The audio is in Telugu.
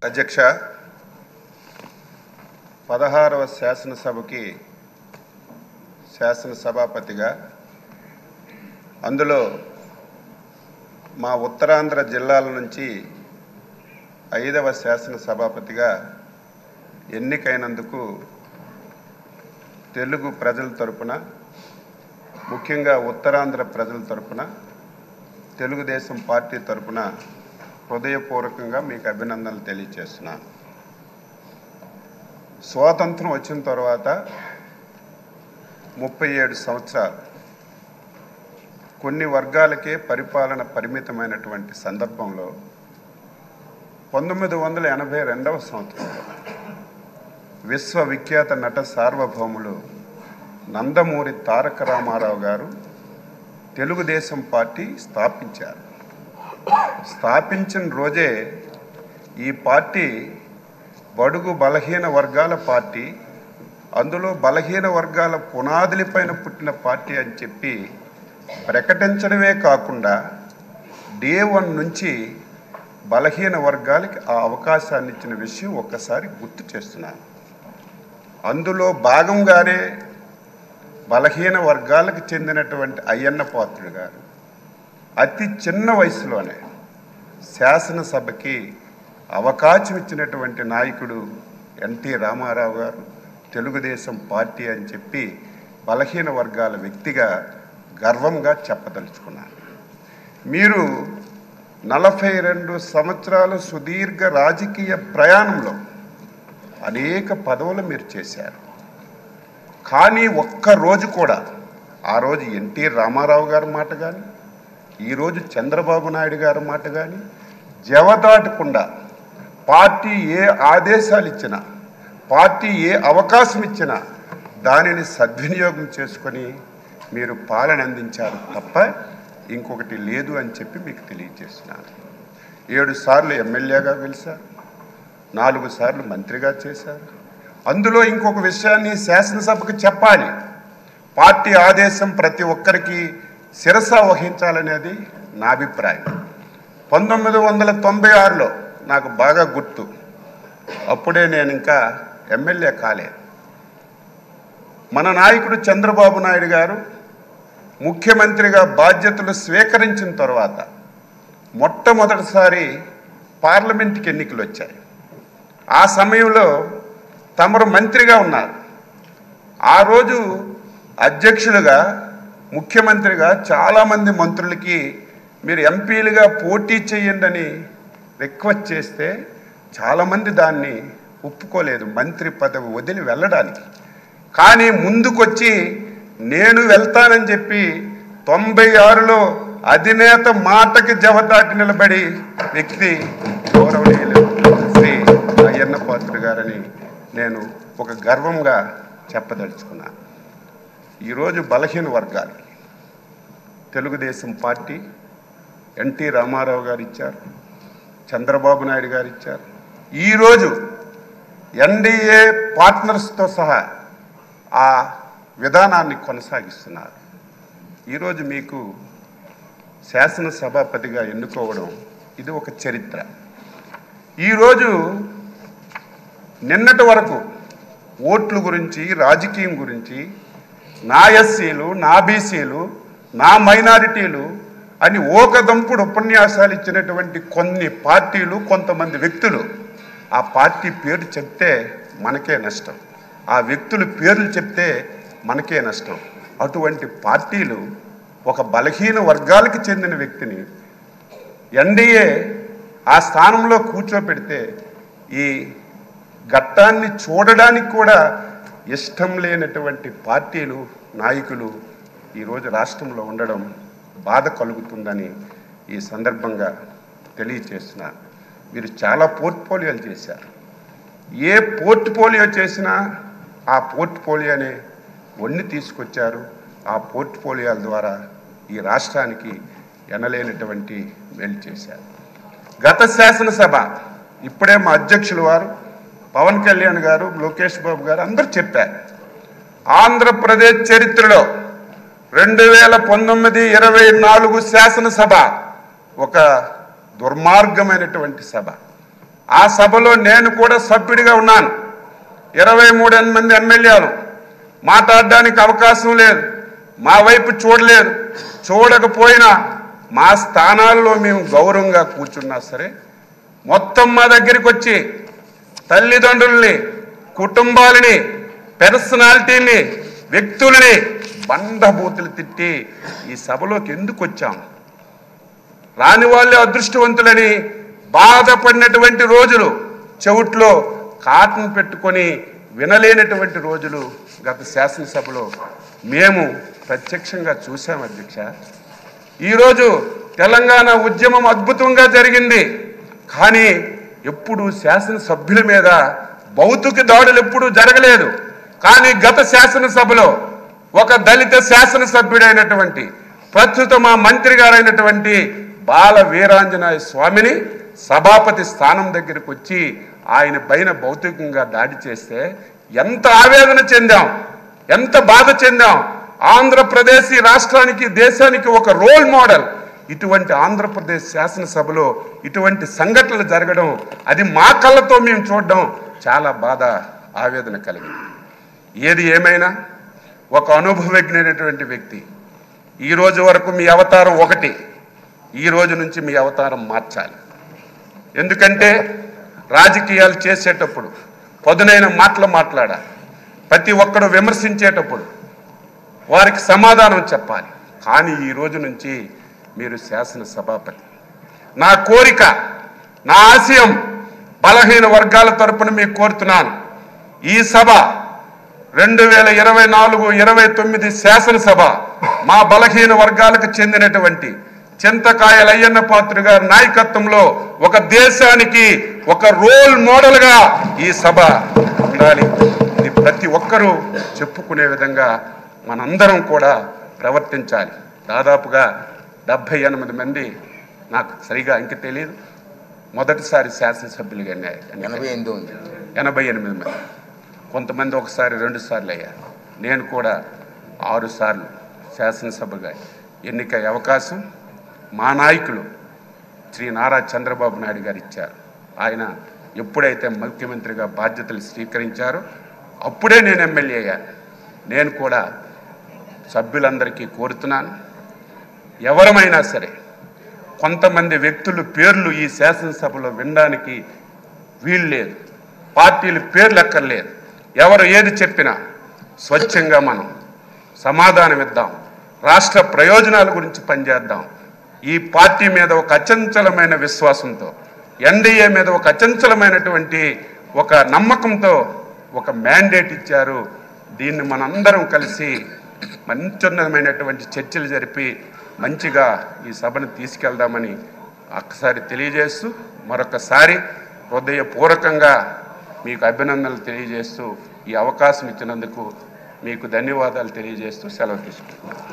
అధ్యక్ష 16వ శాసనసభకి శాసనసభాపతిగా అందులో మా ఉత్తరాంధ్ర జిల్లాల నుంచి 5వ శాసనసభాపతిగా ఎన్నికైనందుకు తెలుగు ప్రజల తరపున ముఖ్యంగా ఉత్తరాంధ్ర ప్రజల తరపున తెలుగుదేశం పార్టీ తరపున హృదయపూర్వకంగా మీకు అభినందనలు తెలియజేస్తున్నాను. స్వాతంత్రం వచ్చిన తర్వాత 37 సంవత్సరాలు కొన్ని వర్గాలకే పరిపాలన పరిమితమైనటువంటి సందర్భంలో 1982వ సంవత్సరంలో విశ్వవిఖ్యాత నట సార్వభౌములు నందమూరి తారక రామారావు గారు తెలుగుదేశం పార్టీ స్థాపించారు. స్థాపించిన రోజే ఈ పార్టీ బడుగు బలహీన వర్గాల పార్టీ, అందులో బలహీన వర్గాల పునాదులపైన పుట్టిన పార్టీ అని చెప్పి ప్రకటించడమే కాకుండా డే 1 నుంచి బలహీన వర్గాలకి ఆ అవకాశాన్ని ఇచ్చిన విషయం ఒక్కసారి గుర్తు చేస్తున్నాను. అందులో భాగంగానే బలహీన వర్గాలకు చెందినటువంటి అయ్యన్న పాత్రుడు గారు అతి చిన్న వయసులోనే శాసనసభకి అవకాశం ఇచ్చినటువంటి నాయకుడు ఎన్టీ రామారావు గారు తెలుగుదేశం పార్టీ అని చెప్పి బలహీన వర్గాల వ్యక్తిగా గర్వంగా చెప్పదలుచుకున్నారు. మీరు 42 సంవత్సరాల సుదీర్ఘ రాజకీయ ప్రయాణంలో అనేక పదవులు మీరు చేశారు. కానీ ఒక్కరోజు కూడా ఆ రోజు ఎన్టీ రామారావు గారి మాట కానీ ఈరోజు చంద్రబాబు నాయుడు గారి మాట కానీ జవదాటకుండా పార్టీ ఏ ఆదేశాలు ఇచ్చినా, పార్టీ ఏ అవకాశం ఇచ్చినా దానిని సద్వినియోగం చేసుకొని మీరు పాలన అందించారు తప్ప ఇంకొకటి లేదు అని చెప్పి మీకు తెలియజేస్తున్నాను. 7 సార్లు ఎమ్మెల్యేగా గెలిచారు, 4 సార్లు మంత్రిగా చేశారు. అందులో ఇంకొక విషయాన్ని శాసనసభకు చెప్పాలి. పార్టీ ఆదేశం ప్రతి ఒక్కరికి శిరస వహించాలనేది నా అభిప్రాయం. 1996లో నాకు బాగా గుర్తు, అప్పుడే నేను ఇంకా ఎమ్మెల్యే కాలేదు. మన నాయకుడు చంద్రబాబు నాయుడు గారు ముఖ్యమంత్రిగా బాధ్యతలు స్వీకరించిన తర్వాత మొట్టమొదటిసారి పార్లమెంట్కి ఎన్నికలు వచ్చాయి. ఆ సమయంలో తమరు మంత్రిగా ఉన్నారు. ఆ రోజు అధ్యక్షులుగా ముఖ్యమంత్రిగా చాలామంది మంత్రులకి మీరు ఎంపీలుగా పోటీ చేయండి అని రిక్వెస్ట్ చేస్తే చాలామంది దాన్ని ఒప్పుకోలేదు, మంత్రి పదవి వదిలి వెళ్ళడానికి. కానీ ముందుకొచ్చి నేను వెళ్తానని చెప్పి 96లో అధినేత మాటకి జవదాటి నిలబడి వ్యక్తి గౌరవనీయులు శ్రీ అయ్యన్న పాత్రుడు గారని నేను ఒక గర్వంగా చెప్పదలుచుకున్నాను. ఈరోజు బలహీన వర్గాలకి తెలుగుదేశం పార్టీ ఎన్టీ రామారావు గారు ఇచ్చారు, చంద్రబాబు నాయుడు గారు ఇచ్చారు. ఈరోజు ఎన్డీఏ పార్ట్నర్స్తో సహా ఆ విధానాన్ని కొనసాగిస్తున్నారు. ఈరోజు మీకు శాసనసభాపతిగా ఎన్నుకోవడం ఇది ఒక చరిత్ర. ఈరోజు నిన్నటి వరకు ఓట్ల గురించి, రాజకీయం గురించి, నా ఎస్సీలు, నా బీసీలు, నా మైనారిటీలు అని ఓకదంపుడు ఉపన్యాసాలు ఇచ్చినటువంటి కొన్ని పార్టీలు, కొంతమంది వ్యక్తులు ఆ పార్టీ పేరు చెప్తే మనకే నష్టం, ఆ వ్యక్తుల పేర్లు చెప్తే మనకే నష్టం. అటువంటి పార్టీలు ఒక బలహీన వర్గాలకు చెందిన వ్యక్తిని ఎన్డీఏ ఆ స్థానంలో కూర్చోపెడితే ఈ ఘట్టాన్ని చూడడానికి కూడా ఇష్టం లేనటువంటి పార్టీలు, నాయకులు ఈరోజు రాష్ట్రంలో ఉండడం బాధ కలుగుతుందని ఈ సందర్భంగా తెలియచేస్తున్నారు. మీరు చాలా పోర్ట్ఫోలియోలు చేశారు. ఏ పోర్ట్ఫోలియో చేసినా ఆ పోర్ట్ఫోలియోనే వన్ని తీసుకొచ్చారు. ఆ పోర్ట్ఫోలియోల ద్వారా ఈ రాష్ట్రానికి ఎనలేనటువంటి మేలు చేశారు. గత శాసనసభ ఇప్పుడే మా అధ్యక్షులు వారు పవన్ కళ్యాణ్ గారు, లోకేష్ బాబు గారు అందరూ చెప్పారు. ఆంధ్రప్రదేశ్ చరిత్రలో 2019-24 శాసనసభ ఒక దుర్మార్గమైనటువంటి సభ. ఆ సభలో నేను కూడా సభ్యుడిగా ఉన్నాను. 23 మంది ఎమ్మెల్యేలు మాట్లాడడానికి అవకాశం లేదు, మా వైపు చూడలేదు. చూడకపోయినా మా స్థానాల్లో మేము గౌరవంగా కూర్చున్నా సరే మొత్తం మా దగ్గరికి వచ్చి తల్లిదండ్రుల్ని, కుటుంబాలని, పర్సనాలిటీని, వ్యక్తులని బండబూతులు తిట్టి ఈ సభలోకి ఎందుకు వచ్చాం? రాని వాళ్ళే అదృష్టవంతులని బాధపడినటువంటి రోజులు, చెవుట్లో కాటన్ పెట్టుకొని వినలేనటువంటి రోజులు గత శాసనసభలో మేము ప్రత్యక్షంగా చూసాం అధ్యక్ష. ఈరోజు తెలంగాణ ఉద్యమం అద్భుతంగా జరిగింది, కానీ ఎప్పుడు శాసనసభ్యుల మీద భౌతిక దాడులు ఎప్పుడూ జరగలేదు. కానీ గత శాసనసభలో ఒక దళిత శాసనసభ్యుడైనటువంటి ప్రస్తుత మా మంత్రి గారైనటువంటి బాల వీరాంజనేయ స్వామిని సభాపతి స్థానం దగ్గరికి వచ్చి ఆయన పైన భౌతికంగా దాడి చేస్తే ఎంత ఆవేదన చెందాం, ఎంత బాధ చెందాం. ఆంధ్రప్రదేశ్ ఈ రాష్ట్రానికి, దేశానికి ఒక రోల్ మోడల్. ఇటువంటి ఆంధ్రప్రదేశ్ శాసనసభలో ఇటువంటి సంఘటనలు జరగడం, అది మా కళ్ళతో మేము చూడడం చాలా బాధ, ఆవేదన కలిగింది. ఏది ఏమైనా ఒక అనుభవజ్ఞైనటువంటి వ్యక్తి, ఈ రోజు వరకు మీ అవతారం ఒకటి, ఈ రోజు నుంచి మీ అవతారం మార్చాలి. ఎందుకంటే రాజకీయాలు చేసేటప్పుడు పదునైన మాటలు మాట్లాడాలి. ప్రతి ఒక్కడు విమర్శించేటప్పుడు వారికి సమాధానం చెప్పాలి. కానీ ఈ రోజు నుంచి మీరు శాసనసభాపతి. నా కోరిక, నా ఆశయం బలహీన వర్గాల తరపున మీకు కోరుతున్నాను. ఈ సభ 2024-29 శాసనసభ మా బలహీన వర్గాలకు చెందినటువంటి చింతకాయల అయ్యన్న పాత్ర గారి నాయకత్వంలో ఒక దేశానికి ఒక రోల్ మోడల్గా ఈ సభ ఉండాలి. ఇది ప్రతి ఒక్కరూ చెప్పుకునే విధంగా మనందరం కూడా ప్రవర్తించాలి. దాదాపుగా 78 మంది, నాకు సరిగా ఇంక తెలియదు, మొదటిసారి శాసనసభ్యులుగా 88 మంది. కొంతమంది ఒకసారి 2 సార్లు అయ్యారు. నేను కూడా 6 సార్లు శాసనసభగా ఎన్నికయ్యే అవకాశం మా నాయకులు శ్రీ నారా చంద్రబాబు నాయుడు గారు ఇచ్చారు. ఆయన ఎప్పుడైతే ముఖ్యమంత్రిగా బాధ్యతలు స్వీకరించారో అప్పుడే నేను ఎమ్మెల్యే అయ్యాను. నేను కూడా సభ్యులందరికీ కోరుతున్నాను, ఎవరమైనా సరే కొంతమంది వ్యక్తుల పేర్లు ఈ శాసనసభలో వినడానికి వీలు లేదు, పార్టీల పేర్లు ఎక్కర్లేదు. ఎవరు ఏది చెప్పినా స్వచ్ఛంగా మనం సమాధానం ఇద్దాం, రాష్ట్ర ప్రయోజనాల గురించి పనిచేద్దాం. ఈ పార్టీ మీద ఒక అచంచలమైన విశ్వాసంతో, ఎన్డీఏ మీద ఒక అచంచలమైనటువంటి ఒక నమ్మకంతో ఒక మ్యాండేట్ ఇచ్చారు. దీన్ని మనందరం కలిసి మంచిమైనటువంటి చర్చలు జరిపి మంచిగా ఈ సభను తీసుకెళ్దామని ఒక్కసారి తెలియజేస్తూ, మరొకసారి హృదయపూర్వకంగా మీకు అభినందనలు తెలియజేస్తూ, ఈ అవకాశం ఇచ్చినందుకు మీకు ధన్యవాదాలు తెలియజేస్తూ సెలవు తీసుకుంటున్నాను.